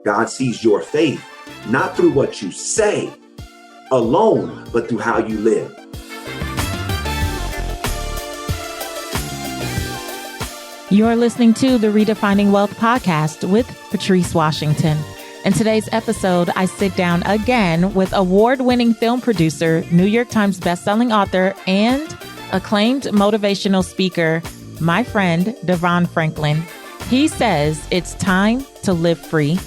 God sees your faith not through what you say alone, but through how you live. You're listening to the Redefining Wealth podcast with Patrice Washington. In today's episode, I sit down again with award-winning film producer, New York Times bestselling author, and acclaimed motivational speaker, my friend, Devon Franklin. He says it's time to live free.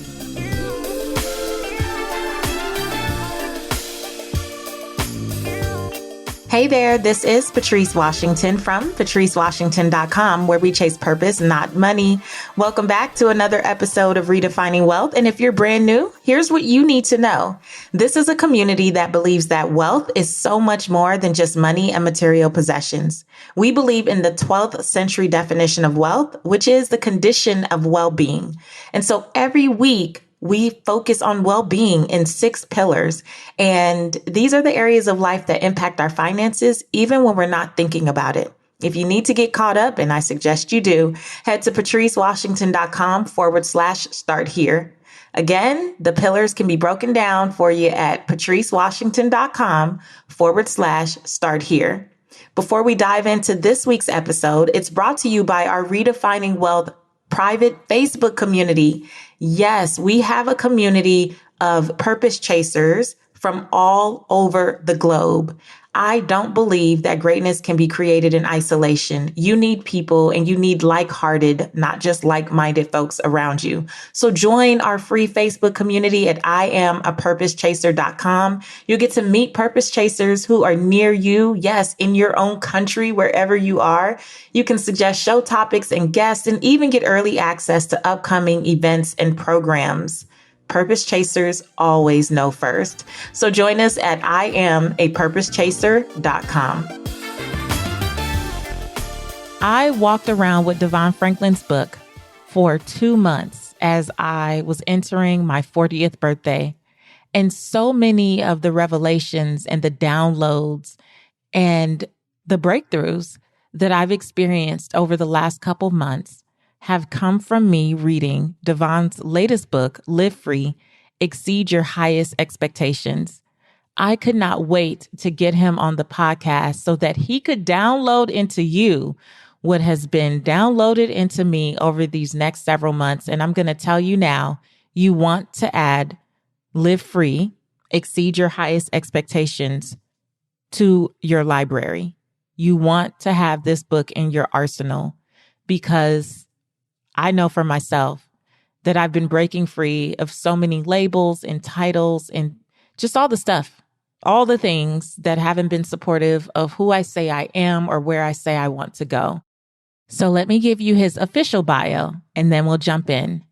Hey there, this is Patrice Washington from patricewashington.com, where we chase purpose, not money. Welcome back to another episode of Redefining Wealth. And if you're brand new, here's what you need to know. This is a community that believes that wealth is so much more than just money and material possessions. We believe in the 12th century definition of wealth, which is the condition of well-being. And so every week, we focus on well-being in 6 pillars. And these are the areas of life that impact our finances, even when we're not thinking about it. If you need to get caught up, and I suggest you do, head to patricewashington.com/start here. Again, the pillars can be broken down for you at patricewashington.com/start here. Before we dive into this week's episode, it's brought to you by our Redefining Wealth private Facebook community. Yes, we have a community of purpose chasers from all over the globe. I don't believe that greatness can be created in isolation. You need people and you need like-hearted, not just like-minded folks around you. So join our free Facebook community at IamAPurposeChaser.com. You'll get to meet purpose chasers who are near you. Yes, in your own country, wherever you are. You can suggest show topics and guests and even get early access to upcoming events and programs. Purpose chasers always know first. So join us at IamAPurposeChaser.com. I walked around with Devon Franklin's book for 2 months as I was entering my 40th birthday. And so many of the revelations and the downloads and the breakthroughs that I've experienced over the last couple months have come from me reading Devon's latest book, Live Free, Exceed Your Highest Expectations. I could not wait to get him on the podcast so that he could download into you what has been downloaded into me over these next several months. And I'm going to tell you now, you want to add Live Free, Exceed Your Highest Expectations to your library. You want to have this book in your arsenal because I know for myself that I've been breaking free of so many labels and titles and just all the stuff, all the things that haven't been supportive of who I say I am or where I say I want to go. So let me give you his official bio and then we'll jump in.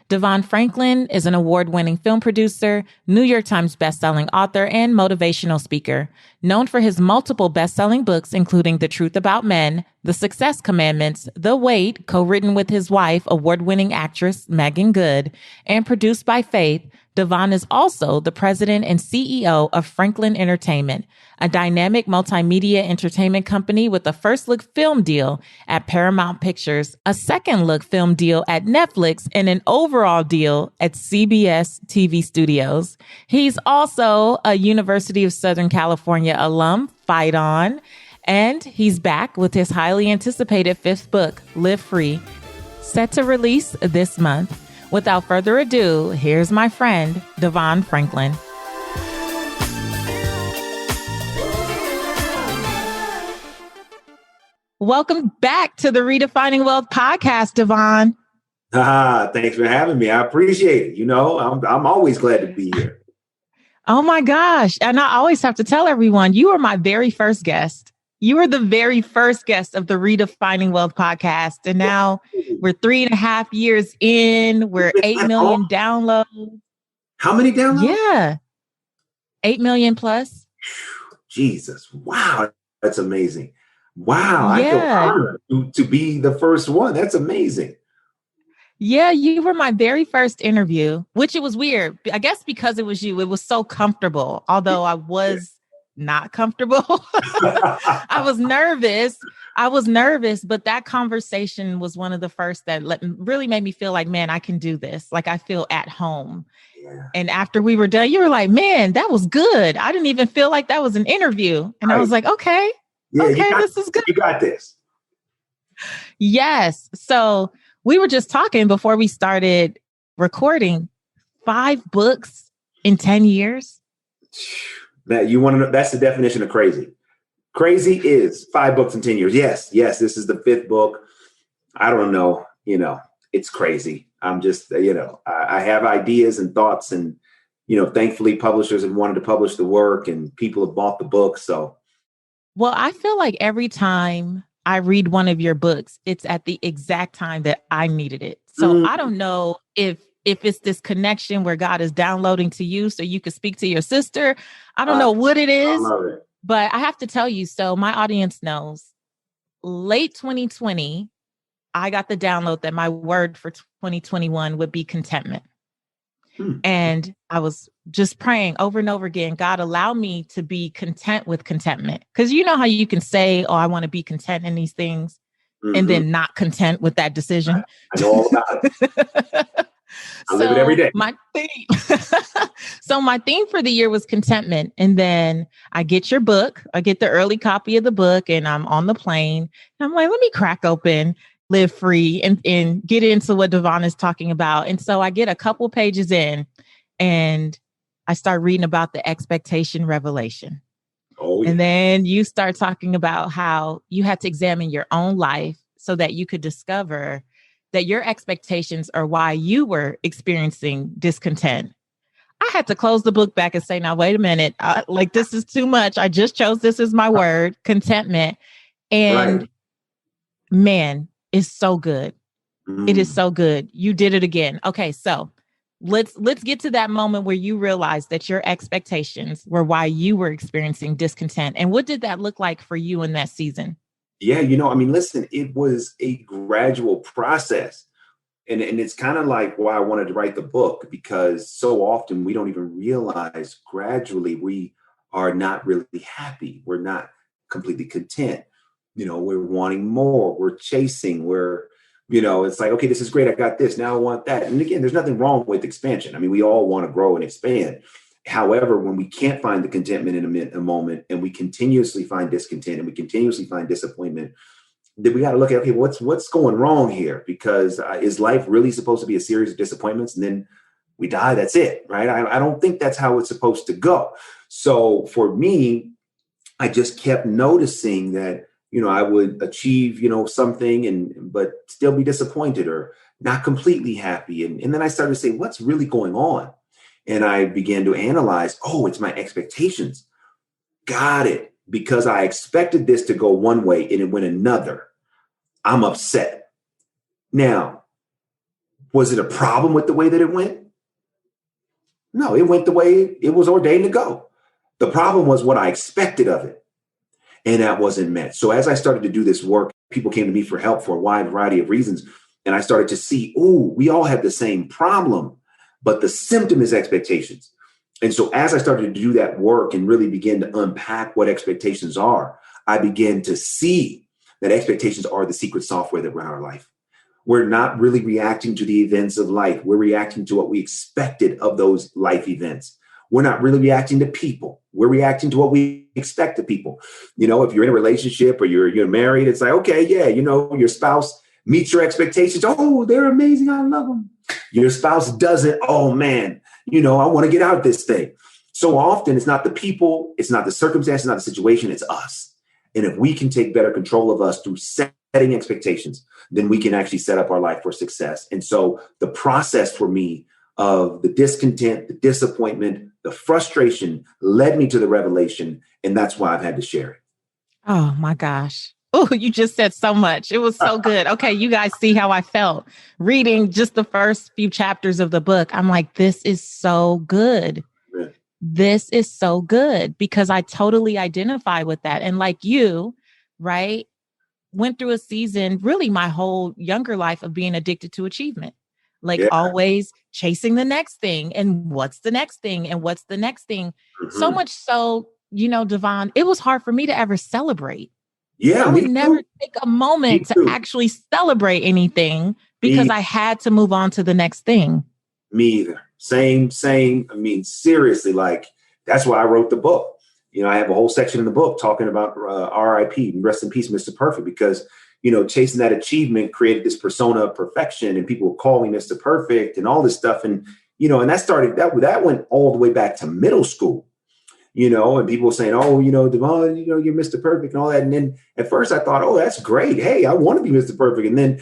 Devon Franklin is an award-winning film producer, New York Times bestselling author, and motivational speaker, known for his multiple bestselling books, including The Truth About Men, The Success Commandments, The Weight, co-written with his wife, award-winning actress Meagan Good, and produced by Faith. Devon is also the president and CEO of Franklin Entertainment, a dynamic multimedia entertainment company with a first-look film deal at Paramount Pictures, a second-look film deal at Netflix, and an overall deal at CBS TV Studios. He's also a University of Southern California alum, Fight On, and he's back with his highly anticipated 5th book, Live Free, set to release this month. Without further ado, here's my friend, Devon Franklin. Welcome back to the Redefining Wealth podcast, Devon. Thanks for having me. I appreciate it. You know, I'm always glad to be here. Oh my gosh. And I always have to tell everyone, you were my very first guest. You were the very first guest of the Redefining Wealth podcast. And now we're 3.5 years in. We're 8 million downloads. How many downloads? Yeah. 8 million plus. Jesus. Wow. That's amazing. Wow. Yeah. I feel honored to be the first one. That's amazing. Yeah, you were my very first interview, which it was weird. I guess because it was you, it was so comfortable. Although I was not comfortable. I was nervous I was nervous, but that conversation was one of the first that really made me feel like, man, I can do this. Like I feel at home. Yeah. And after we were done, you were like, man, that was good. I didn't even feel like that was an interview. And I was like, okay, this is good. You got this. Yes. So we were just talking before we started recording. 5 books in 10 years. That you want to know? That's the definition of crazy. Crazy is 5 books in 10 years. Yes. This is the 5th book. I don't know. It's crazy. I'm just, I have ideas and thoughts, and, thankfully publishers have wanted to publish the work and people have bought the book. So, well, I feel like every time I read one of your books, it's at the exact time that I needed it. So I don't know if it's this connection where God is downloading to you so you could speak to your sister. I don't know what it is, but I have to tell you, so my audience knows, late 2020, I got the download that my word for 2021 would be contentment. And I was just praying over and over again, God, allow me to be content with contentment. Because you know how you can say, oh, I want to be content in these things, and then not content with that decision. I know all about it. I live it every day. My theme. So my theme for the year was contentment. And then I get your book. I get the early copy of the book, and I'm on the plane. And I'm like, let me crack open Live Free and get into what Devon is talking about. And so I get a couple pages in and I start reading about the expectation revelation. Oh, yeah. And then you start talking about how you had to examine your own life so that you could discover that your expectations are why you were experiencing discontent. I had to close the book back and say, now, wait a minute. This is too much. I just chose this as my word, contentment. And man, it's so good. It is so good. You did it again. Okay. So let's get to that moment where you realized that your expectations were why you were experiencing discontent. And what did that look like for you in that season? Yeah, listen, it was a gradual process. And it's kind of like why I wanted to write the book, because so often we don't even realize gradually we are not really happy. We're not completely content. We're wanting more. We're chasing. It's like, okay, this is great. I got this. Now I want that. And again, there's nothing wrong with expansion. I mean, we all want to grow and expand. However, when we can't find the contentment in a moment, and we continuously find discontent and we continuously find disappointment, then we got to look at, okay, what's going wrong here? Because is life really supposed to be a series of disappointments and then we die? That's it, right? I don't think that's how it's supposed to go. So for me, I just kept noticing that, I would achieve, something but still be disappointed or not completely happy. And then I started to say, what's really going on? And I began to analyze, it's my expectations. Got it. Because I expected this to go one way and it went another. I'm upset. Now, was it a problem with the way that it went? No, it went the way it was ordained to go. The problem was what I expected of it. And that wasn't met. So as I started to do this work, people came to me for help for a wide variety of reasons. And I started to see, we all have the same problem, but the symptom is expectations. And so as I started to do that work and really begin to unpack what expectations are, I began to see that expectations are the secret software that run our life. We're not really reacting to the events of life. We're reacting to what we expected of those life events. We're not really reacting to people. We're reacting to what we expect of people. If you're in a relationship or you're married, it's like, okay, yeah, your spouse meets your expectations. Oh, they're amazing. I love them. Your spouse doesn't. Oh, man, I want to get out of this thing. So often it's not the people, it's not the circumstance, it's not the situation, it's us. And if we can take better control of us through setting expectations, then we can actually set up our life for success. And so the process for me of the discontent, the disappointment, the frustration led me to the revelation. And that's why I've had to share it. Oh my gosh. Oh, you just said so much. It was so good. Okay, you guys see how I felt reading just the first few chapters of the book. I'm like, this is so good. Yeah. This is so good because I totally identify with that. And like you, right, went through a season, really my whole younger life of being addicted to achievement. Always chasing the next thing. And what's the next thing? And what's the next thing? Mm-hmm. So much so, Devon, it was hard for me to ever celebrate. Yeah, I would me never too. take a Me moment to too. actually celebrate anything because Me, I had to move on to the next thing. me either. Same. I mean, seriously, like that's why I wrote the book. I have a whole section in the book talking about RIP, rest in peace, Mr. Perfect, because chasing that achievement created this persona of perfection, and people would call me Mr. Perfect and all this stuff, and and that went all the way back to middle school. And people were saying, oh, Devon, you're Mr. Perfect and all that. And then at first I thought, oh, that's great. Hey, I want to be Mr. Perfect. And then,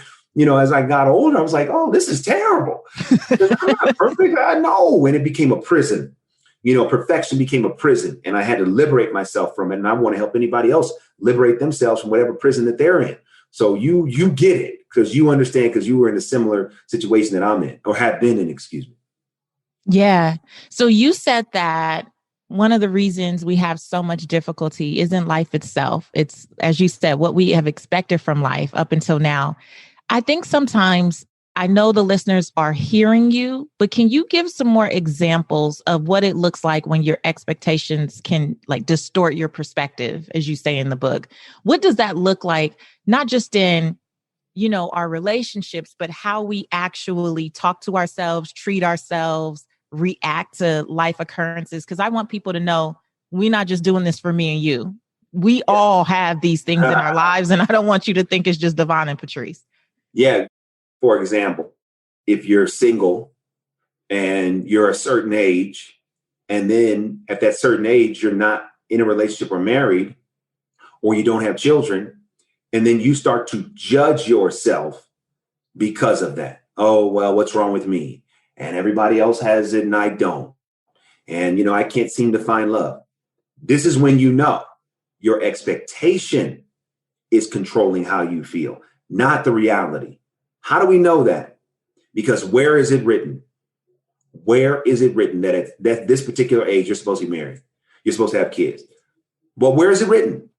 as I got older, I was like, oh, this is terrible. I'm not perfect. I know. And it became a prison. Perfection became a prison, and I had to liberate myself from it. And I want to help anybody else liberate themselves from whatever prison that they're in. So you get it because you understand, because you were in a similar situation that I'm in, or have been in, excuse me. Yeah. So you said that one of the reasons we have so much difficulty isn't life itself. It's, as you said, what we have expected from life up until now. I think sometimes I know the listeners are hearing you, but can you give some more examples of what it looks like when your expectations can like distort your perspective, as you say in the book? What does that look like, not just in our relationships, but how we actually talk to ourselves, treat ourselves, react to life occurrences? Because I want people to know we're not just doing this for me and you. We all have these things in our lives, and I don't want you to think it's just Devon and Patrice. Yeah. For example, if you're single and you're a certain age, and then at that certain age, you're not in a relationship or married, or you don't have children, and then you start to judge yourself because of that. Oh, well, what's wrong with me? And everybody else has it and I don't. And, I can't seem to find love. This is when your expectation is controlling how you feel, not the reality. How do we know that? Because where is it written? Where is it written that at this particular age, you're supposed to be married? You're supposed to have kids. Well, where is it written?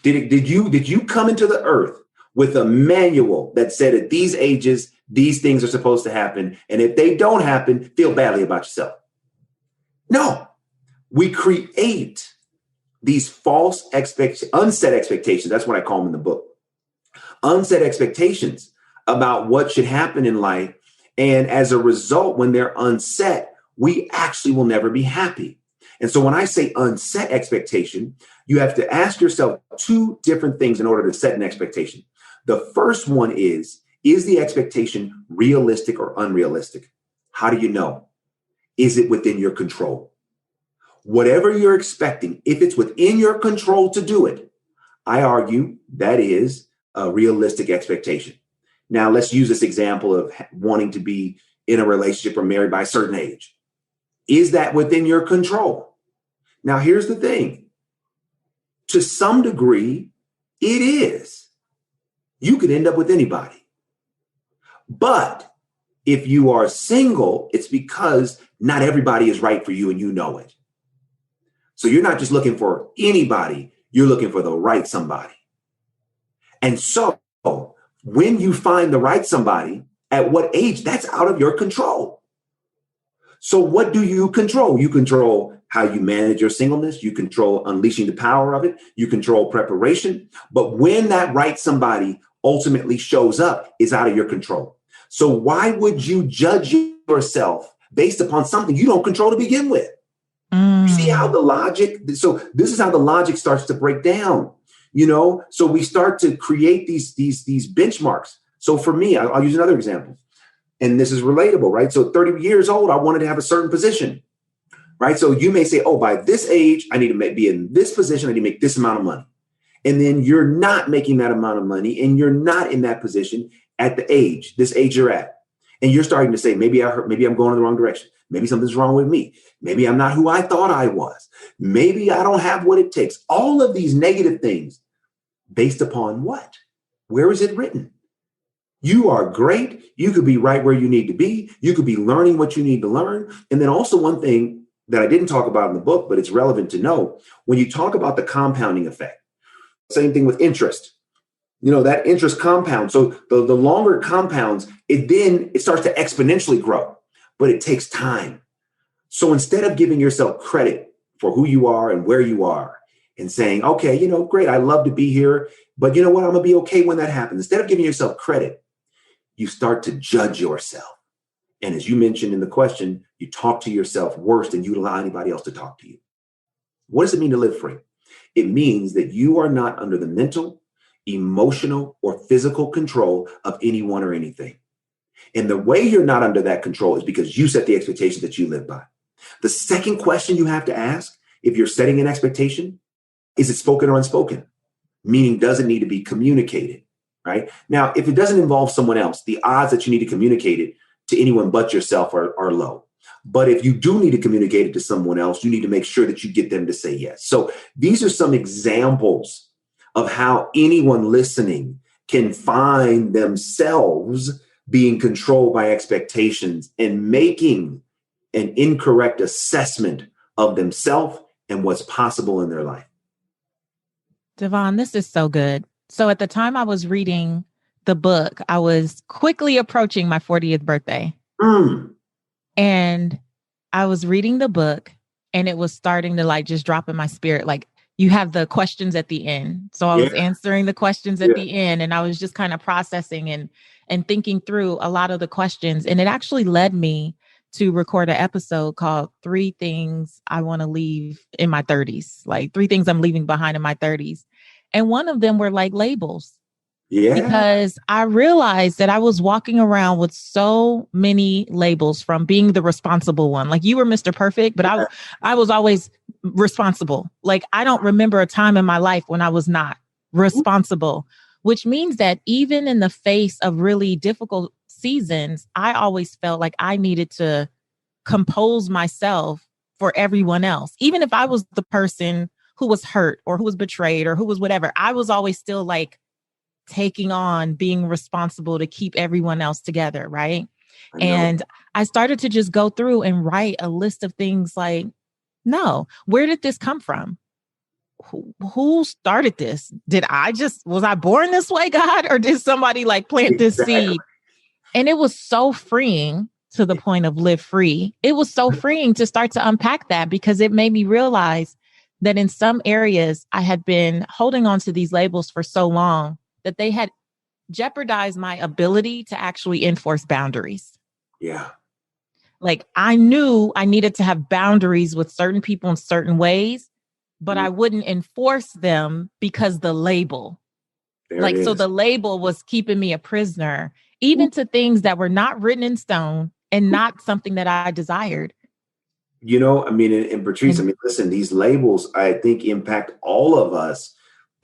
Did you come into the earth with a manual that said at these ages, these things are supposed to happen, and if they don't happen, feel badly about yourself? No, we create these unset expectations. That's what I call them in the book. Unset expectations about what should happen in life. And as a result, when they're unset, we actually will never be happy. And so when I say unset expectation, you have to ask yourself two different things in order to set an expectation. The first one is the expectation realistic or unrealistic? How do you know? Is it within your control? Whatever you're expecting, if it's within your control to do it, I argue that is a realistic expectation. Now, let's use this example of wanting to be in a relationship or married by a certain age. Is that within your control? Now, here's the thing. To some degree, it is. You could end up with anybody. But if you are single, it's because not everybody is right for you and you know it. So you're not just looking for anybody, you're looking for the right somebody. And so when you find the right somebody, at what age, that's out of your control. So what do you control? You control how you manage your singleness. You control unleashing the power of it. You control preparation. But when that right somebody ultimately shows up, it's out of your control. So why would you judge yourself based upon something you don't control to begin with? You see how so this is how the logic starts to break down, so we start to create these benchmarks. So for me, I'll use another example, and this is relatable, right? So 30 years old, I wanted to have a certain position, right? So you may say, oh, by this age, I need to be in this position. I need to make this amount of money. And then you're not making that amount of money, and you're not in that position at this age you're at. And you're starting to say, maybe I'm going in the wrong direction. Maybe something's wrong with me. Maybe I'm not who I thought I was. Maybe I don't have what it takes. All of these negative things based upon what? Where is it written? You are great. You could be right where you need to be. You could be learning what you need to learn. And then also one thing that I didn't talk about in the book, but it's relevant to know, when you talk about the compounding effect, same thing with interest. That interest compounds. So the longer it compounds, it starts to exponentially grow, but it takes time. So instead of giving yourself credit for who you are and where you are, and saying, okay, great, I love to be here, but you know what? I'm going to be okay when that happens. Instead of giving yourself credit, you start to judge yourself. And as you mentioned in the question, you talk to yourself worse than you allow anybody else to talk to you. What does it mean to live free? It means that you are not under the mental, emotional, or physical control of anyone or anything. And the way you're not under that control is because you set the expectations that you live by. The second question you have to ask, if you're setting an expectation, is it spoken or unspoken? Meaning, does it need to be communicated, right? Now, if it doesn't involve someone else, the odds that you need to communicate it to anyone but yourself are low. But if you do need to communicate it to someone else, you need to make sure that you get them to say yes. So these are some examples of how anyone listening can find themselves being controlled by expectations and making an incorrect assessment of themselves and what's possible in their life. Devon, this is so good. So at the time I was reading the book, I was quickly approaching my 40th birthday. And I was reading the book and it was starting to just drop in my spirit. Like, you have the questions at the end. So I was answering the questions at the end, and I was just kind of processing and thinking through a lot of the questions. And it actually led me to record an episode called 3 Things I Want to Leave in My 30s, like 3 things I'm leaving behind in my 30s. And one of them were labels. Yeah. Because I realized that I was walking around with so many labels, from being the responsible one. Like, you were Mr. Perfect, but I was always responsible. I don't remember a time in my life when I was not responsible, which means that even in the face of really difficult seasons, I always felt like I needed to compose myself for everyone else. Even if I was the person who was hurt or who was betrayed or who was whatever, I was always still taking on being responsible to keep everyone else together, right? And I started to just go through and write a list of things no, where did this come from? Who started this? Was I born this way, God? Or did somebody plant this seed? And it was so freeing to the point of live free. It was so freeing to start to unpack that, because it made me realize that in some areas I had been holding on to these labels for so long that they had jeopardized my ability to actually enforce boundaries. Yeah. I knew I needed to have boundaries with certain people in certain ways, but I wouldn't enforce them because the label, so the label was keeping me a prisoner, even to things that were not written in stone and not something that I desired. And Patrice, listen, these labels, I think, impact all of us.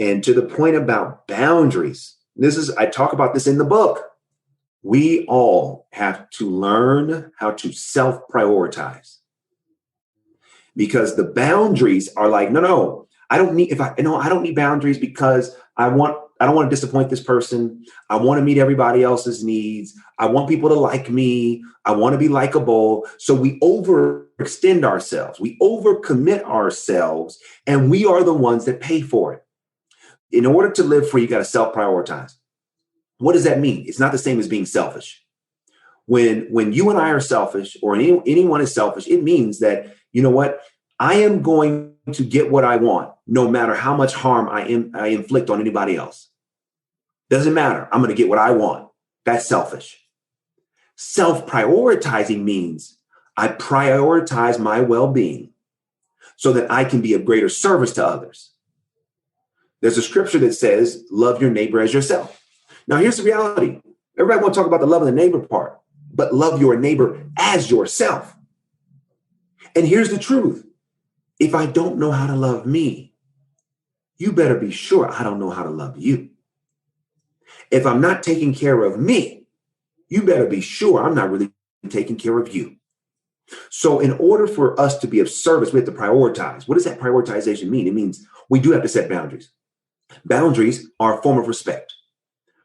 And to the point about boundaries, I talk about this in the book. We all have to learn how to self-prioritize, because the boundaries are no, I don't need boundaries because I don't want to disappoint this person. I want to meet everybody else's needs. I want people to like me. I want to be likable. So we overextend ourselves. We overcommit ourselves, and we are the ones that pay for it. In order to live free, you got to self-prioritize. What does that mean? It's not the same as being selfish. When you and I are selfish, or anyone is selfish, it means that, you know what? I am going to get what I want, no matter how much harm I inflict on anybody else. Doesn't matter. I'm going to get what I want. That's selfish. Self-prioritizing means I prioritize my well-being so that I can be of greater service to others. There's a scripture that says, love your neighbor as yourself. Now, here's the reality. Everybody wants to talk about the love of the neighbor part, but love your neighbor as yourself. And here's the truth. If I don't know how to love me, you better be sure I don't know how to love you. If I'm not taking care of me, you better be sure I'm not really taking care of you. So in order for us to be of service, we have to prioritize. What does that prioritization mean? It means we do have to set boundaries. Boundaries are a form of respect,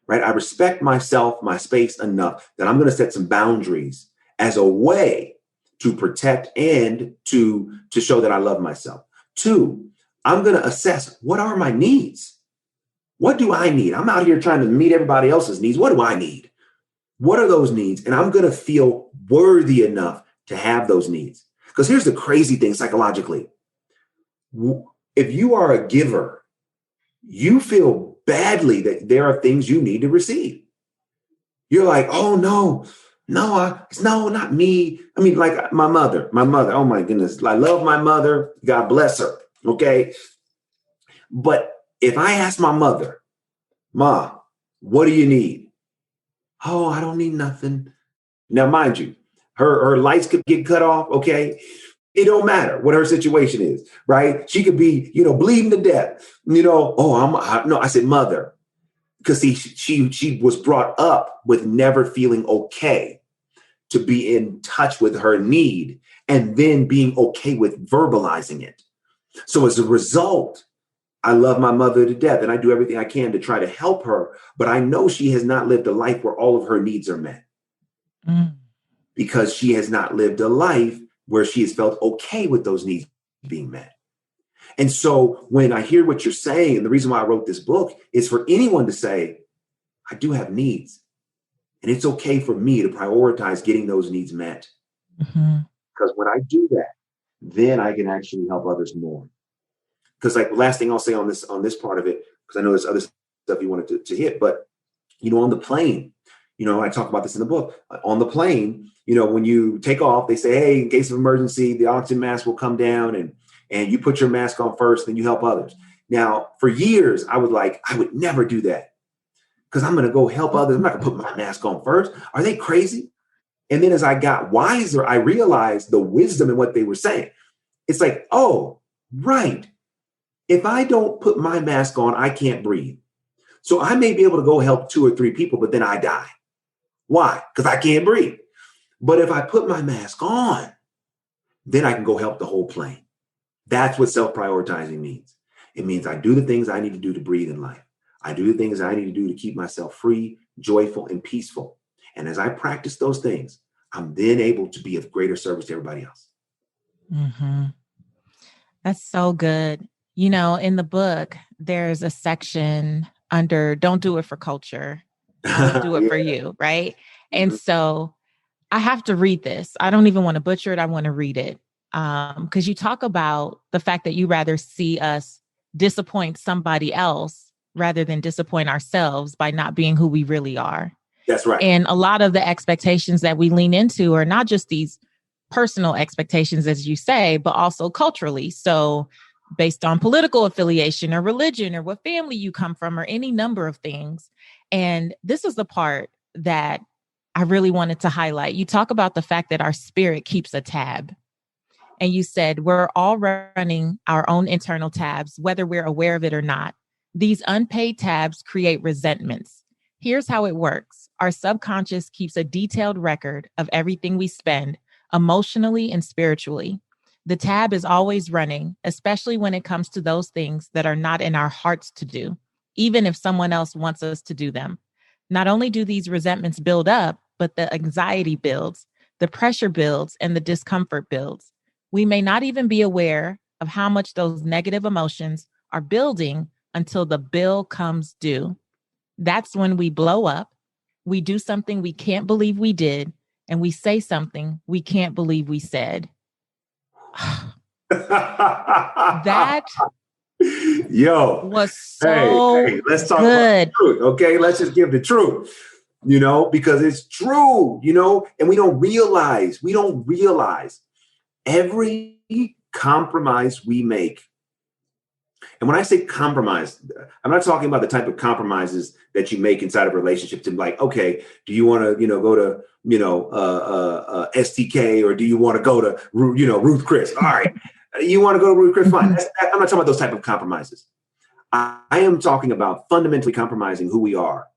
right? I respect myself, my space enough that I'm going to set some boundaries as a way to protect and to show that I love myself. 2, I'm going to assess, what are my needs? What do I need? I'm out here trying to meet everybody else's needs. What do I need? What are those needs? And I'm going to feel worthy enough to have those needs. Because here's the crazy thing psychologically. if you are a giver, you feel badly that there are things you need to receive. You're like, oh no, not me. I mean, like my mother, oh my goodness. I love my mother. God bless her. Okay. But if I ask my mother, Ma, what do you need? Oh, I don't need nothing. Now, mind you, her lights could get cut off. Okay. It don't matter what her situation is, right? She could be, bleeding to death, no, I said, mother, because she was brought up with never feeling okay to be in touch with her need and then being okay with verbalizing it. So as a result, I love my mother to death and I do everything I can to try to help her, but I know she has not lived a life where all of her needs are met because she has not lived a life where she has felt okay with those needs being met. And so when I hear what you're saying, and the reason why I wrote this book is for anyone to say, I do have needs. And it's okay for me to prioritize getting those needs met. Because when I do that, then I can actually help others more. Because like the last thing I'll say on this part of it, because I know there's other stuff you wanted to hit, but on the plane, I talk about this in the book. On the plane, when you take off, they say, hey, in case of emergency, the oxygen mask will come down and you put your mask on first, then you help others. Now, for years, I would never do that because I'm going to go help others. I'm not going to put my mask on first. Are they crazy? And then as I got wiser, I realized the wisdom in what they were saying. It's like, oh, right. If I don't put my mask on, I can't breathe. So I may be able to go help 2 or 3 people, but then I die. Why? Because I can't breathe. But if I put my mask on, then I can go help the whole plane. That's what self-prioritizing means. It means I do the things I need to do to breathe in life. I do the things I need to do to keep myself free, joyful, and peaceful. And as I practice those things, I'm then able to be of greater service to everybody else. That's so good. In the book, there's a section under don't do it for culture, only do it for you, right? And so I have to read this. I don't even want to butcher it. I want to read it. Because you talk about the fact that you rather see us disappoint somebody else rather than disappoint ourselves by not being who we really are. That's right. And a lot of the expectations that we lean into are not just these personal expectations, as you say, but also culturally. So based on political affiliation or religion or what family you come from or any number of things. And this is the part that I really wanted to highlight. You talk about the fact that our spirit keeps a tab. And you said we're all running our own internal tabs, whether we're aware of it or not. These unpaid tabs create resentments. Here's how it works. Our subconscious keeps a detailed record of everything we spend emotionally and spiritually. The tab is always running, especially when it comes to those things that are not in our hearts to do, even if someone else wants us to do them. Not only do these resentments build up, but the anxiety builds, the pressure builds, and the discomfort builds. We may not even be aware of how much those negative emotions are building until the bill comes due. That's when we blow up, we do something we can't believe we did, and we say something we can't believe we said. That was so hey, let's talk good. about the truth, okay? Let's just give the truth, because it's true, and we don't realize every compromise we make. And when I say compromise, I'm not talking about the type of compromises that you make inside of a relationship to like, okay, do you want to, go to, STK or do you want to go to, Ruth Chris? All right. You want to go to Ruth Chris? Fine. I'm not talking about those type of compromises. I am talking about fundamentally compromising who we are,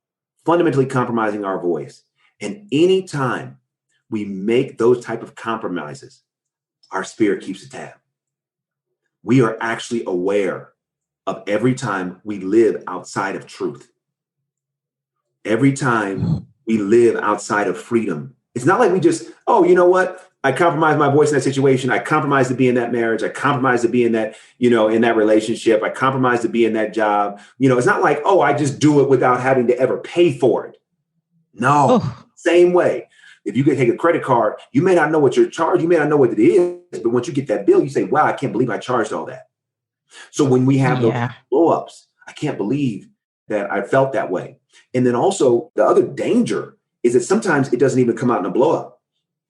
fundamentally compromising our voice. And anytime we make those type of compromises, our spirit keeps a tab. We are actually aware of every time we live outside of truth. Every time we live outside of freedom. It's not like we just, oh, you know what? I compromised my voice in that situation. I compromised to be in that marriage. I compromised to be in that, in that relationship. I compromised to be in that job. It's not like, oh, I just do it without having to ever pay for it. No, same way. If you could take a credit card, you may not know what you're charged. You may not know what it is. But once you get that bill, you say, wow, I can't believe I charged all that. So when we have those Yeah. blow-ups, I can't believe that I felt that way. And then also the other danger is that sometimes it doesn't even come out in a blow-up.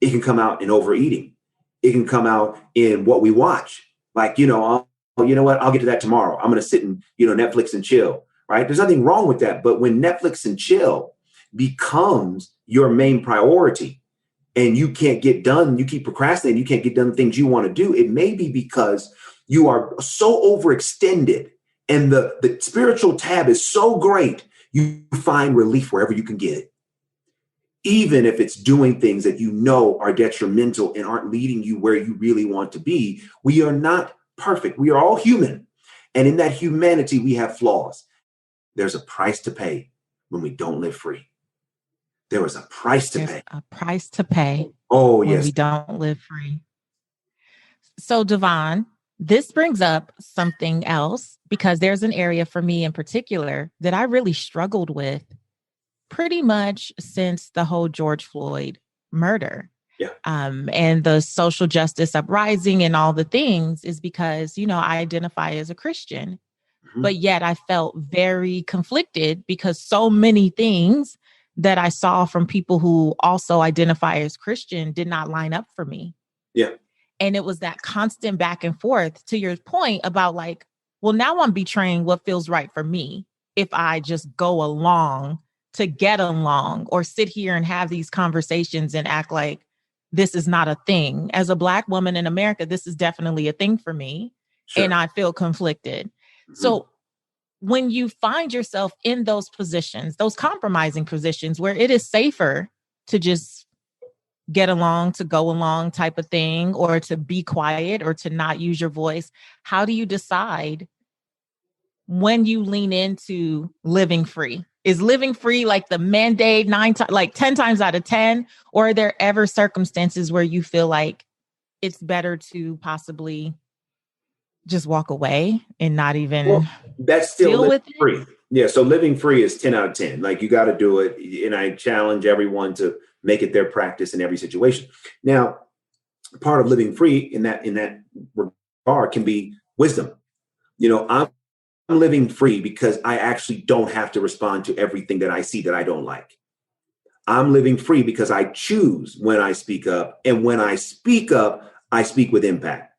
It can come out in overeating. It can come out in what we watch. Like, you know what? I'll get to that tomorrow. I'm going to sit and, Netflix and chill, right? There's nothing wrong with that. But when Netflix and chill becomes your main priority and you can't get done, you keep procrastinating, you can't get done the things you want to do, it may be because you are so overextended and the spiritual tab is so great, you find relief wherever you can get it. Even if it's doing things that are detrimental and aren't leading you where you really want to be. We are not perfect. We are all human. And in that humanity, we have flaws. There's a price to pay when we don't live free. There is a price to pay. A price to pay. Oh, when yes. we don't live free. So, Devon, this brings up something else, because there's an area for me in particular that I really struggled with pretty much since the whole George Floyd murder. Yeah. And the social justice uprising and all the things, is because, I identify as a Christian, but yet I felt very conflicted because so many things that I saw from people who also identify as Christian did not line up for me. Yeah. And it was that constant back and forth, to your point about like, well, now I'm betraying what feels right for me if I just go along to get along, or sit here and have these conversations and act like this is not a thing. As a Black woman in America, this is definitely a thing for me. Sure. And I feel conflicted. Mm-hmm. So when you find yourself in those positions, those compromising positions where it is safer to just get along, to go along type of thing, or to be quiet or to not use your voice, how do you decide when you lean into living free? Is living free like the mandate 10 times out of 10? Or are there ever circumstances where you feel like it's better to possibly just walk away and not even that's still deal with it? Free. Yeah. So living free is 10 out of 10. Like, you got to do it. And I challenge everyone to make it their practice in every situation. Now, part of living free in that regard can be wisdom. I'm living free because I actually don't have to respond to everything that I see that I don't like. I'm living free because I choose when I speak up. And when I speak up, I speak with impact.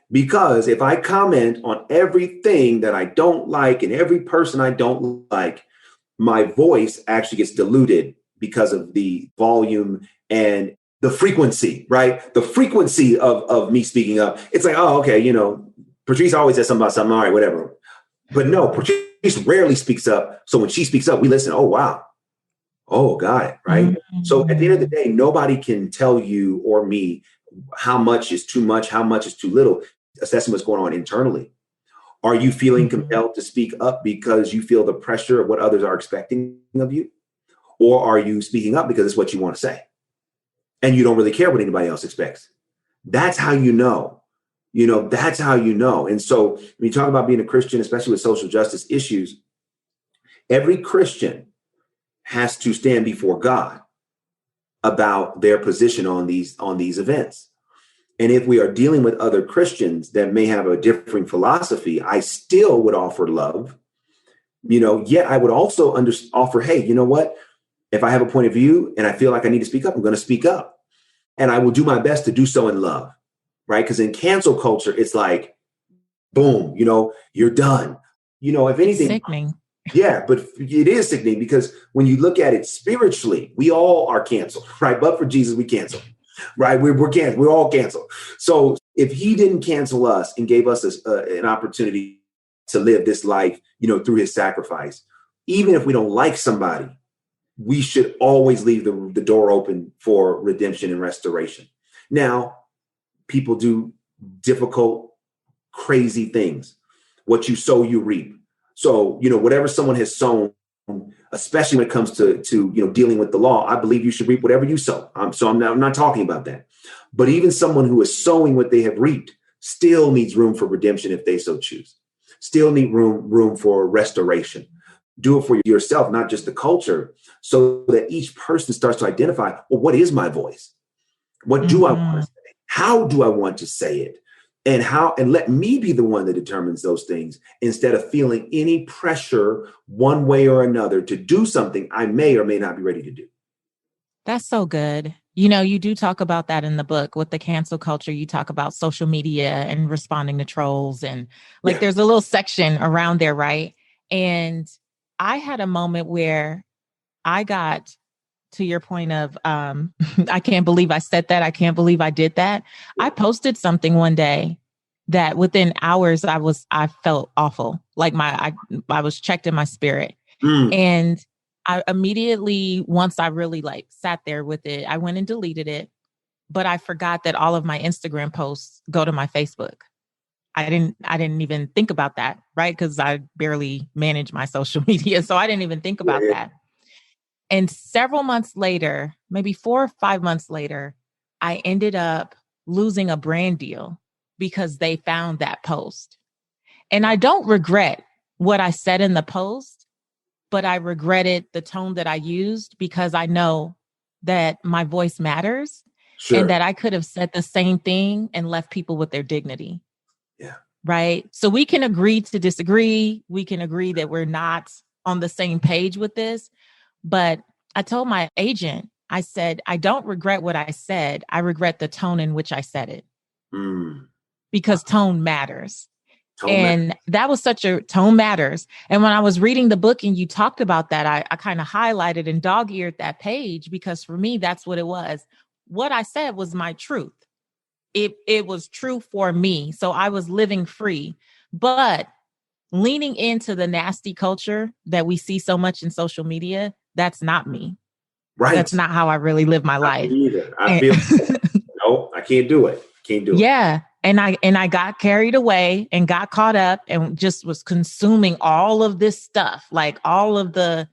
Because if I comment on everything that I don't like and every person I don't like, my voice actually gets diluted because of the volume and the frequency, right? The frequency of me speaking up. It's like, oh, okay, Patrice always says something about something. All right, whatever. But no, Patrice rarely speaks up. So when she speaks up, we listen. Oh, wow. Oh, got it. Right. Mm-hmm. So at the end of the day, nobody can tell you or me how much is too much, how much is too little. Assessing what's going on internally. Are you feeling compelled to speak up because you feel the pressure of what others are expecting of you? Or are you speaking up because it's what you want to say and you don't really care what anybody else expects? That's how you know. That's how you know. And so when you talk about being a Christian, especially with social justice issues, every Christian has to stand before God about their position on these events. And if we are dealing with other Christians that may have a differing philosophy, I still would offer love. Yet I would also offer, hey, you know what? If I have a point of view and I feel like I need to speak up, I'm going to speak up. And I will do my best to do so in love, right? Because in cancel culture, it's like, boom, you're done. If anything, sickening. Yeah, but it is sickening because when you look at it spiritually, we all are canceled, right? But for Jesus, we cancel, right? We're canceled. We're all canceled. So if he didn't cancel us and gave us an opportunity to live this life, through his sacrifice, even if we don't like somebody, we should always leave the door open for redemption and restoration. Now, people do difficult, crazy things. What you sow, you reap. So, whatever someone has sown, especially when it comes to dealing with the law, I believe you should reap whatever you sow. So I'm not talking about that. But even someone who is sowing what they have reaped still needs room for redemption if they so choose. Still need room for restoration. Do it for yourself, not just the culture, so that each person starts to identify, well, what is my voice? What do I want to say? How do I want to say it? and let me be the one that determines those things instead of feeling any pressure one way or another to do something I may or may not be ready to do. That's so good. You know, you do talk about that in the book with the cancel culture. You talk about social media and responding to trolls, and like Yeah. there's a little section around there, right? And I had a moment where I got to your point of I can't believe I said that. I can't believe I did that. I posted something one day that within hours I felt awful. Like I was checked in my spirit. Mm. And I immediately, once I really like sat there with it, I went and deleted it. But I forgot that all of my Instagram posts go to my Facebook. I didn't even think about that, right? Because I barely manage my social media. So I didn't even think about Yeah. that. And several months later, maybe 4 or 5 months later, I ended up losing a brand deal because they found that post. And I don't regret what I said in the post, but I regretted the tone that I used because I know that my voice matters and Sure. that I could have said the same thing and left people with their dignity. Yeah. Right. So we can agree to disagree. We can agree that we're not on the same page with this. But I told my agent, I said, I don't regret what I said. I regret the tone in which I said it Mm. because tone matters. Tone matters. And that was such a tone matters. And when I was reading the book and you talked about that, I kind of highlighted and dog-eared that page because for me, that's what it was. What I said was my truth. It was true for me. So I was living free. But leaning into the nasty culture that we see so much in social media, that's not me. Right. That's not how I really live my life. Me either. I And- feel no, I can't do it. Can't do it. yeah. And I got carried away and got caught up and just was consuming all of this stuff, like all of the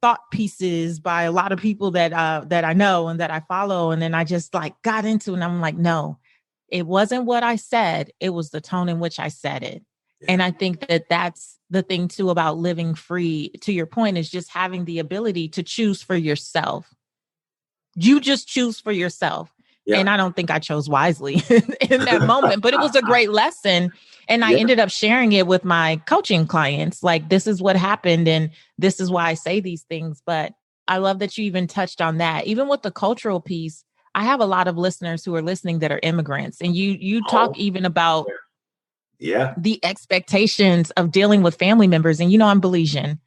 thought pieces by a lot of people that I know and that I follow. And then I just like got into it and I'm like, no, it wasn't what I said. It was the tone in which I said it. Yeah. And I think that that's the thing too about living free, to your point, is just having the ability to choose for yourself. You just choose for yourself. Yeah. And I don't think I chose wisely in that moment, but it was a great lesson. And I ended up sharing it with my coaching clients. Like, this is what happened. And this is why I say these things. But I love that you even touched on that. Even with the cultural piece, I have a lot of listeners who are listening that are immigrants. And you talk even about the expectations of dealing with family members. And, you know, I'm Belizean.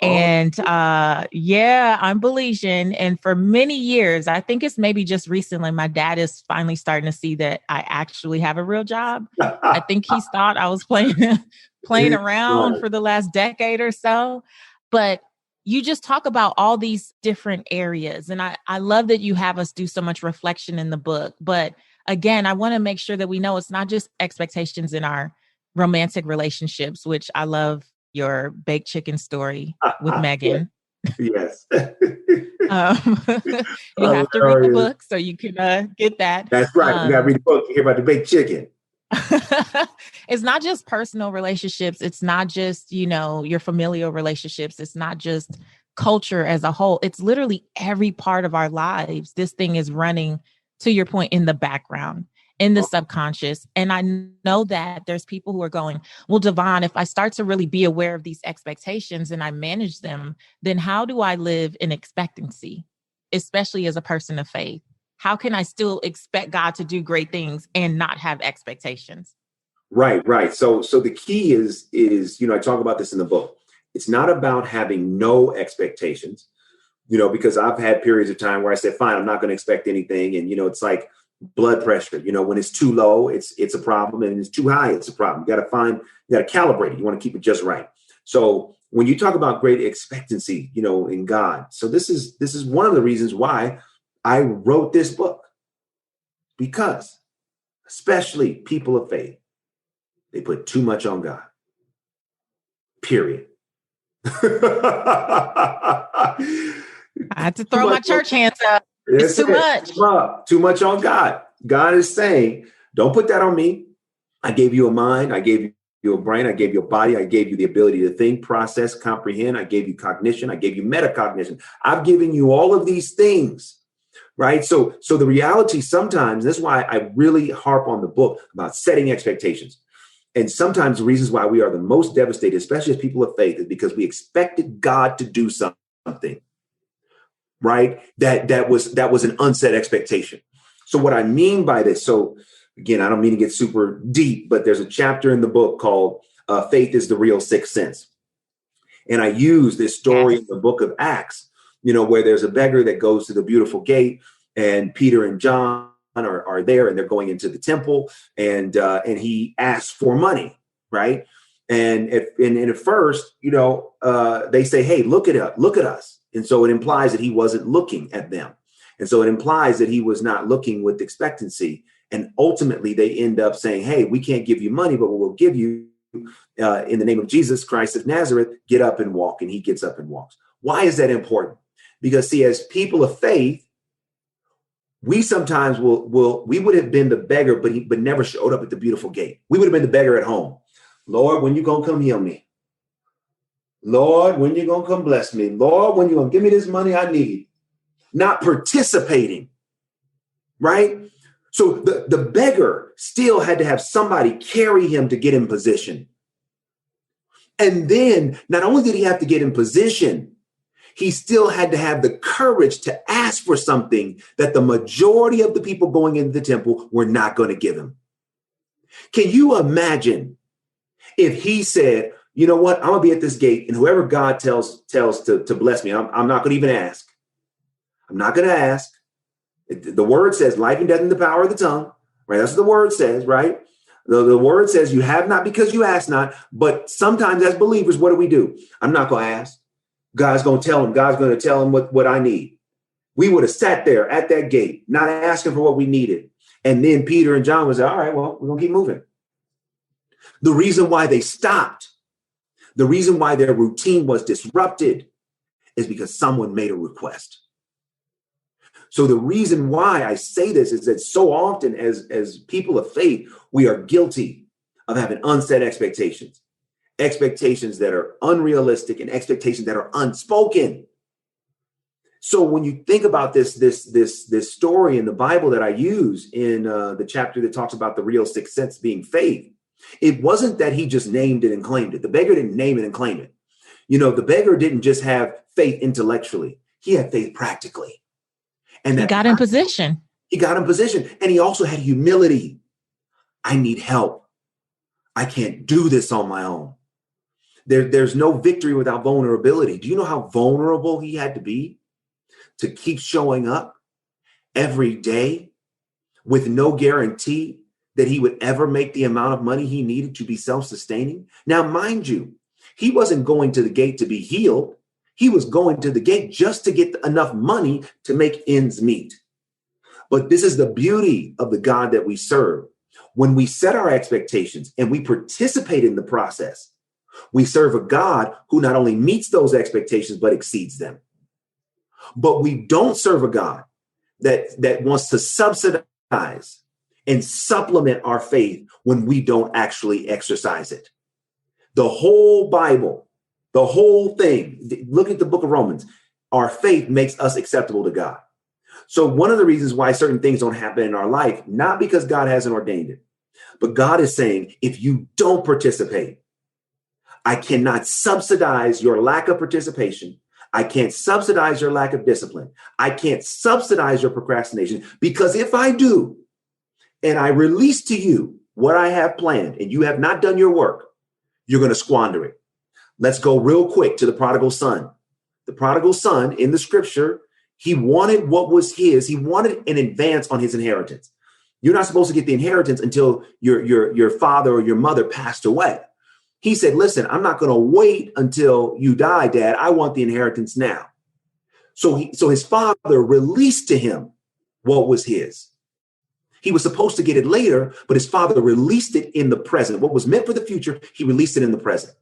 And I'm Belizean. And for many years, I think it's maybe just recently, my dad is finally starting to see that I actually have a real job. I think he's thought I was playing around for the last decade or so. But you just talk about all these different areas. And I love that you have us do so much reflection in the book. But again, I want to make sure that we know it's not just expectations in our romantic relationships, which I love your baked chicken story with Meagan. Yes. You have to read the book so you can get that. That's right. You got to read the book to hear about the baked chicken. It's not just personal relationships. It's not just, you know, your familial relationships. It's not just culture as a whole. It's literally every part of our lives. This thing is running, to your point, in the background, in the subconscious. And I know that there's people who are going, well, Devon, if I start to really be aware of these expectations and I manage them, then how do I live in expectancy, especially as a person of faith? How can I still expect God to do great things and not have expectations? Right. So the key is, you know, I talk about this in the book. It's not about having no expectations, you know, because I've had periods of time where I said, fine, I'm not going to expect anything. And, you know, it's like blood pressure, you know, when it's too low, it's a problem, and it's too high, it's a problem. You got to calibrate it. You want to keep it just right. So when you talk about great expectancy, you know, in God, so this is one of the reasons why I wrote this book, because especially people of faith, they put too much on God, period. I had to throw my church hands up. It's too much. Too much on God. God is saying, don't put that on me. I gave you a mind. I gave you a brain. I gave you a body. I gave you the ability to think, process, comprehend. I gave you cognition. I gave you metacognition. I've given you all of these things right? So the reality sometimes, that's why I really harp on the book about setting expectations. And sometimes the reasons why we are the most devastated, especially as people of faith, is because we expected God to do something, right? That was an unset expectation. So what I mean by this, so again, I don't mean to get super deep, but there's a chapter in the book called Faith is the Real Sixth Sense. And I use this story in the book of Acts, where there's a beggar that goes to the beautiful gate, and Peter and John are there, and they're going into the temple, and he asks for money, right? And at first, they say, "Hey, look at us," and so it implies that he wasn't looking at them, and so it implies that he was not looking with expectancy. And ultimately, they end up saying, "Hey, we can't give you money, but we'll give you." In the name of Jesus Christ of Nazareth, get up and walk. And he gets up and walks. Why is that important? Because, see, as people of faith, we sometimes we would have been the beggar, but never showed up at the beautiful gate. We would have been the beggar at home. Lord, when you gonna come heal me? Lord, when you gonna come bless me? Lord, when you gonna give me this money I need? Not participating, right? So the beggar still had to have somebody carry him to get in position. And then not only did he have to get in position, he still had to have the courage to ask for something that the majority of the people going into the temple were not going to give him. Can you imagine if he said, you know what, I'm going to be at this gate, and whoever God tells to bless me, I'm not going to even ask. I'm not going to ask. The word says life and death in the power of the tongue, right? That's what the word says, right? The word says you have not because you ask not. But sometimes as believers, what do? I'm not going to ask. God's going to tell him. God's going to tell him what I need. We would have sat there at that gate, not asking for what we needed. And then Peter and John was like, all right, well, we're going to keep moving. The reason why they stopped, the reason why their routine was disrupted is because someone made a request. So the reason why I say this is that so often as people of faith, we are guilty of having unset expectations that are unrealistic and expectations that are unspoken. So when you think about this story in the Bible that I use in the chapter that talks about the real sixth sense being faith, it wasn't that he just named it and claimed it. The beggar didn't name it and claim it. The beggar didn't just have faith intellectually. He had faith practically. And he got in position. He got in position. And he also had humility. I need help. I can't do this on my own. There's no victory without vulnerability. Do you know how vulnerable he had to be to keep showing up every day with no guarantee that he would ever make the amount of money he needed to be self-sustaining? Now, mind you, he wasn't going to the gate to be healed. He was going to the gate just to get enough money to make ends meet. But this is the beauty of the God that we serve. When we set our expectations and we participate in the process, we serve a God who not only meets those expectations, but exceeds them. But we don't serve a God that wants to subsidize and supplement our faith when we don't actually exercise it. The whole Bible, the whole thing, look at the book of Romans. Our faith makes us acceptable to God. So one of the reasons why certain things don't happen in our life, not because God hasn't ordained it, but God is saying, if you don't participate, I cannot subsidize your lack of participation. I can't subsidize your lack of discipline. I can't subsidize your procrastination, because if I do, and I release to you what I have planned, and you have not done your work, you're going to squander it. Let's go real quick to the prodigal son. The prodigal son in the scripture, he wanted what was his. He wanted an advance on his inheritance. You're not supposed to get the inheritance until your father or your mother passed away. He said, listen, I'm not going to wait until you die, Dad. I want the inheritance now. So his father released to him what was his. He was supposed to get it later, but his father released it in the present. What was meant for the future, he released it in the present.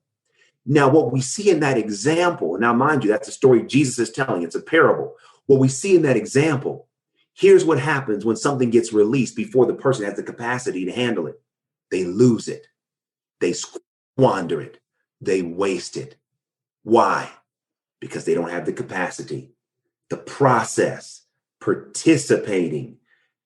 Now, what we see in that example, now, mind you, that's a story Jesus is telling. It's a parable. What we see in that example, here's what happens when something gets released before the person has the capacity to handle it. They lose it. They squander it. They waste it. Why? Because they don't have the capacity, the process, Participating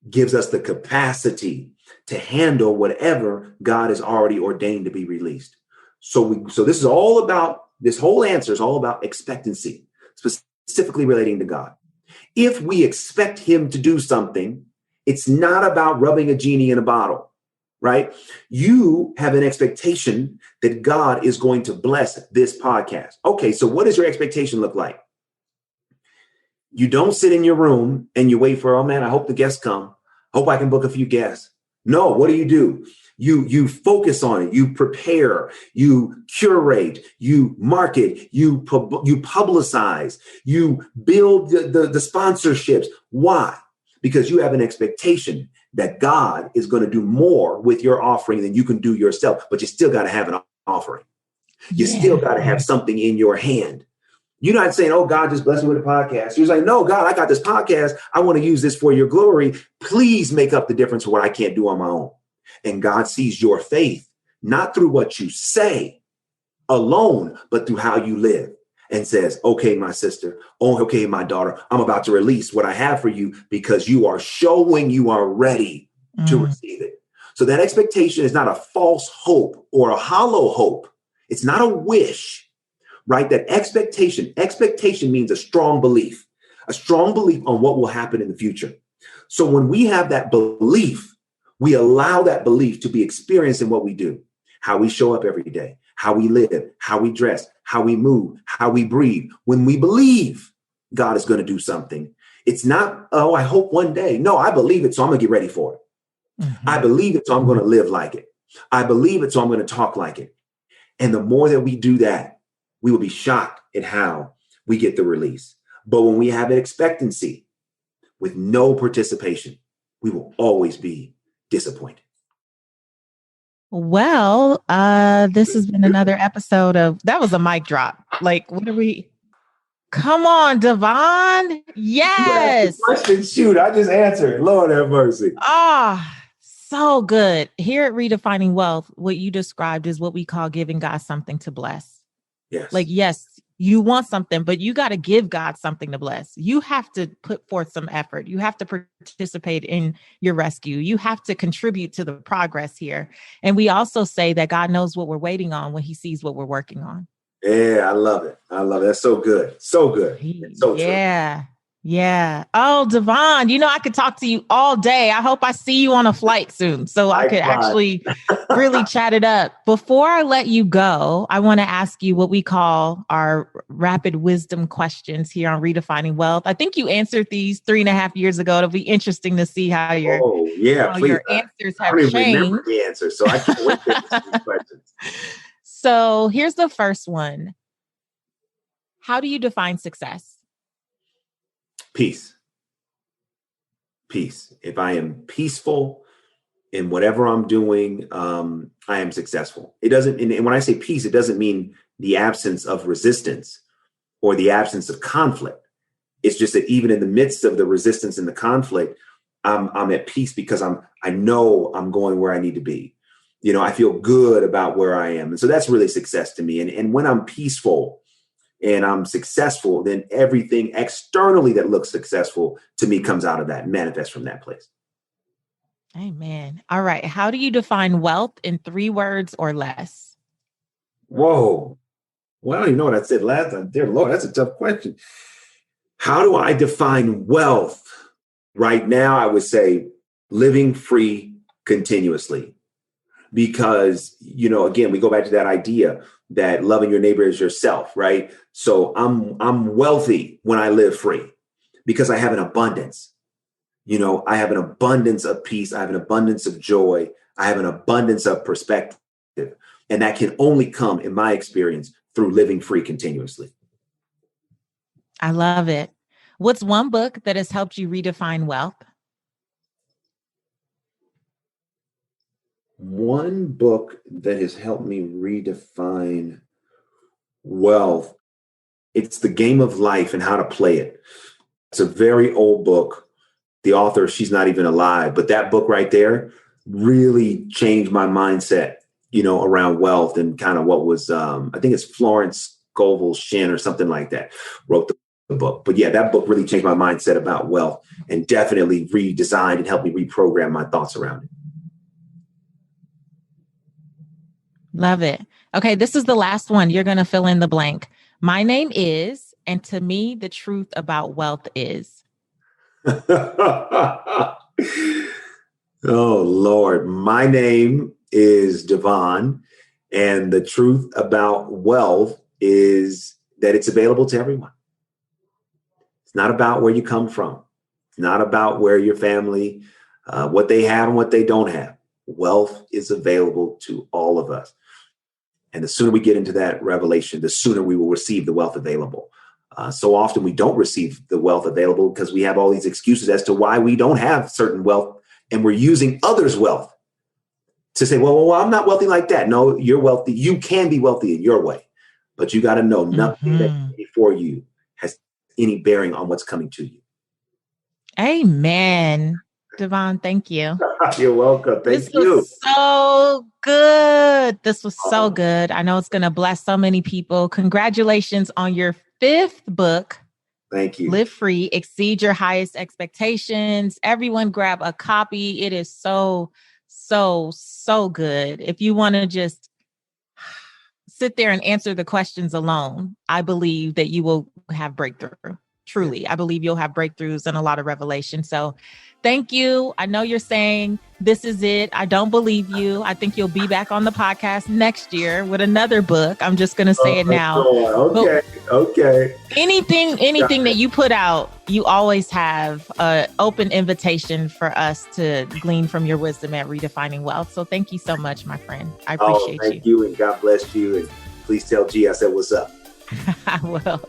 gives us the capacity to handle whatever God has already ordained to be released. So this is all about, this whole answer is all about expectancy, specifically relating to God. If we expect him to do something, it's not about rubbing a genie in a bottle, right? You have an expectation that God is going to bless this podcast. Okay, so what does your expectation look like? You don't sit in your room and you wait for, oh man, I hope the guests come. Hope I can book a few guests. No, what do? You focus on it. You prepare, you curate, you market, you publicize, you build the sponsorships. Why? Because you have an expectation that God is going to do more with your offering than you can do yourself, but you still got to have an offering. You still got to have something in your hand. You're not saying, oh, God, just bless me with a podcast. You're like, no, God, I got this podcast. I want to use this for your glory. Please make up the difference for what I can't do on my own. And God sees your faith, not through what you say alone, but through how you live, and says, okay, my sister, oh, okay, my daughter, I'm about to release what I have for you because you are showing you are ready to receive it. So that expectation is not a false hope or a hollow hope. It's not a wish. Right? That expectation means a strong belief on what will happen in the future. So when we have that belief, we allow that belief to be experienced in what we do, how we show up every day, how we live, how we dress, how we move, how we breathe. When we believe God is going to do something, it's not, oh, I hope one day. No, I believe it, so I'm going to get ready for it. Mm-hmm. I believe it, so I'm going to live like it. I believe it, so I'm going to talk like it. And the more that we do that, we will be shocked at how we get the release. But when we have an expectancy with no participation, we will always be disappointed. Well, this has been another episode of, that was a mic drop. Like, what are we? Come on, Devon. Yes. Question, shoot, I just answered. Lord have mercy. So good. Here at Redefining Wealth, what you described is what we call giving God something to bless. Yes. Like, yes, you want something, but you got to give God something to bless. You have to put forth some effort. You have to participate in your rescue. You have to contribute to the progress here. And we also say that God knows what we're waiting on when he sees what we're working on. Yeah, I love it. That's so good. So good. It's so true. Yeah. Oh, Devon, I could talk to you all day. I hope I see you on a flight soon so I could actually really chat it up. Before I let you go, I want to ask you what we call our rapid wisdom questions here on Redefining Wealth. I think you answered these 3.5 years ago. It'll be interesting to see how your answers have changed. Remember the answers, so I can't wait to answer these questions. So here's the first one. How do you define success? Peace. If I am peaceful in whatever I'm doing, I am successful. It doesn't, and when I say peace, it doesn't mean the absence of resistance or the absence of conflict. It's just that even in the midst of the resistance and the conflict, I'm at peace because I know I'm going where I need to be. I feel good about where I am. And so that's really success to me. And when I'm peaceful and I'm successful, then everything externally that looks successful to me comes out of that and manifests from that place. Amen. All right. How do you define wealth in 3 words or less? Whoa. Well, I don't even know what I said last time. Dear Lord, that's a tough question. How do I define wealth? Right now, I would say living free continuously. Because, again, we go back to that idea that loving your neighbor as yourself, right? So I'm wealthy when I live free because I have an abundance. I have an abundance of peace. I have an abundance of joy. I have an abundance of perspective. And that can only come, in my experience, through living free continuously. I love it. What's one book that has helped you redefine wealth? One book that has helped me redefine wealth, it's The Game of Life and How to Play It. It's a very old book. The author, she's not even alive, but that book right there really changed my mindset, around wealth and kind of what was, I think it's Florence Scovel Shinn or something like that, wrote the the book. But yeah, that book really changed my mindset about wealth and definitely redesigned and helped me reprogram my thoughts around it. Love it. Okay, this is the last one. You're going to fill in the blank. My name is, and to me, the truth about wealth is. Oh, Lord. My name is Devon, and the truth about wealth is that it's available to everyone. It's not about where you come from. It's not about where your family, what they have and what they don't have. Wealth is available to all of us. And the sooner we get into that revelation, the sooner we will receive the wealth available. So often we don't receive the wealth available because we have all these excuses as to why we don't have certain wealth, and we're using others' wealth to say, well, I'm not wealthy like that. No, you're wealthy. You can be wealthy in your way, but you got to know nothing that before you has any bearing on what's coming to you. Amen. Devon, thank you. You're welcome. Thank you. This was so good. This was so good. I know it's going to bless so many people. Congratulations on your 5th book. Thank you. Live Free, Exceed Your Highest Expectations. Everyone grab a copy. It is so good. If you want to just sit there and answer the questions alone, I believe that you will have breakthrough. Truly, I believe you'll have breakthroughs and a lot of revelation. So thank you. I know you're saying this is it. I don't believe you. I think you'll be back on the podcast next year with another book. I'm just going to say it now. Okay. Anything that you put out, you always have an open invitation for us to glean from your wisdom at Redefining Wealth. So thank you so much, my friend. I appreciate you. Thank you, and God bless you. And please tell G I said what's up. I will.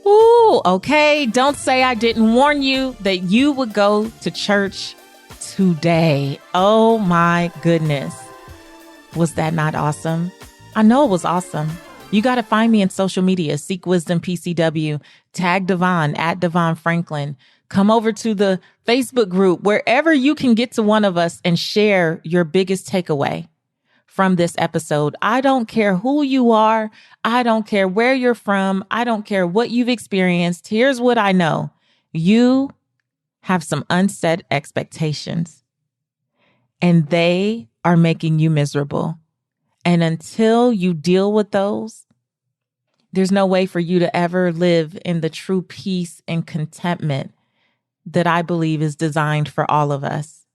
Ooh, okay. Don't say I didn't warn you that you would go to church today. Oh my goodness. Was that not awesome? I know it was awesome. You got to find me in social media, Seek Wisdom PCW, tag Devon at Devon Franklin. Come over to the Facebook group, wherever you can get to one of us and share your biggest takeaway from this episode. I don't care who you are. I don't care where you're from. I don't care what you've experienced. Here's what I know. You have some unset expectations, and they are making you miserable. And until you deal with those, there's no way for you to ever live in the true peace and contentment that I believe is designed for all of us.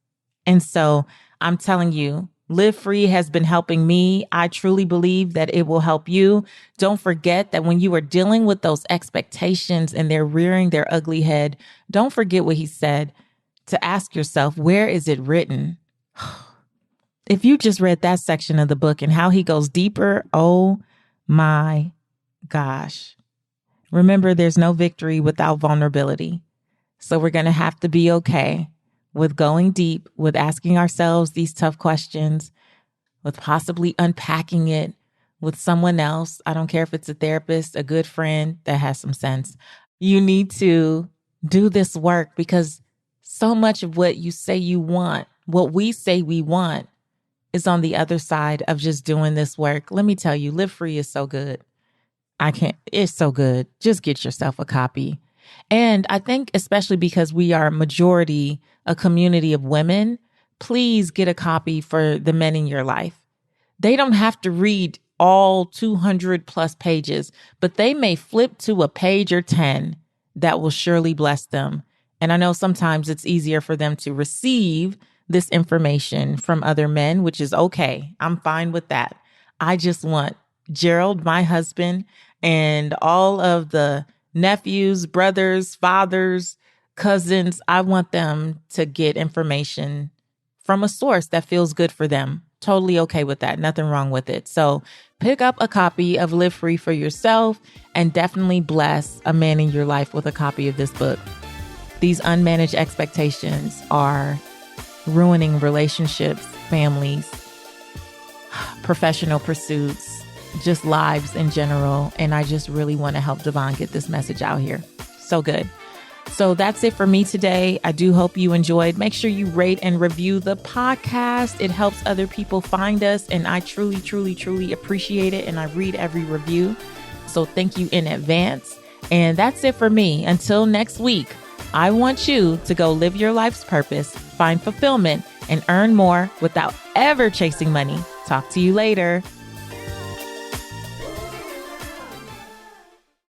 And so I'm telling you, Live Free has been helping me. I truly believe that it will help you. Don't forget that when you are dealing with those expectations and they're rearing their ugly head, don't forget what he said, to ask yourself, where is it written? If you just read that section of the book and how he goes deeper, oh my gosh. Remember, there's no victory without vulnerability. So we're going to have to be okay with going deep, with asking ourselves these tough questions, with possibly unpacking it with someone else. I don't care if it's a therapist, a good friend that has some sense. You need to do this work, because so much of what you say you want, what we say we want, is on the other side of just doing this work. Let me tell you, Live Free is so good. It's so good. Just get yourself a copy. And I think especially because we are majority a community of women, please get a copy for the men in your life. They don't have to read all 200 plus pages, but they may flip to a page or 10 that will surely bless them. And I know sometimes it's easier for them to receive this information from other men, which is okay. I'm fine with that. I just want Gerald, my husband, and all of the nephews, brothers, fathers, cousins, I want them to get information from a source that feels good for them. Totally okay with that. Nothing wrong with it. So pick up a copy of Live Free for yourself, and definitely bless a man in your life with a copy of this book. These unmanaged expectations are ruining relationships, families, professional pursuits, just lives in general. And I just really want to help Devon get this message out here. So good. So that's it for me today. I do hope you enjoyed. Make sure you rate and review the podcast. It helps other people find us, and I truly, truly, truly appreciate it. And I read every review. So thank you in advance. And that's it for me. Until next week, I want you to go live your life's purpose, find fulfillment, and earn more without ever chasing money. Talk to you later.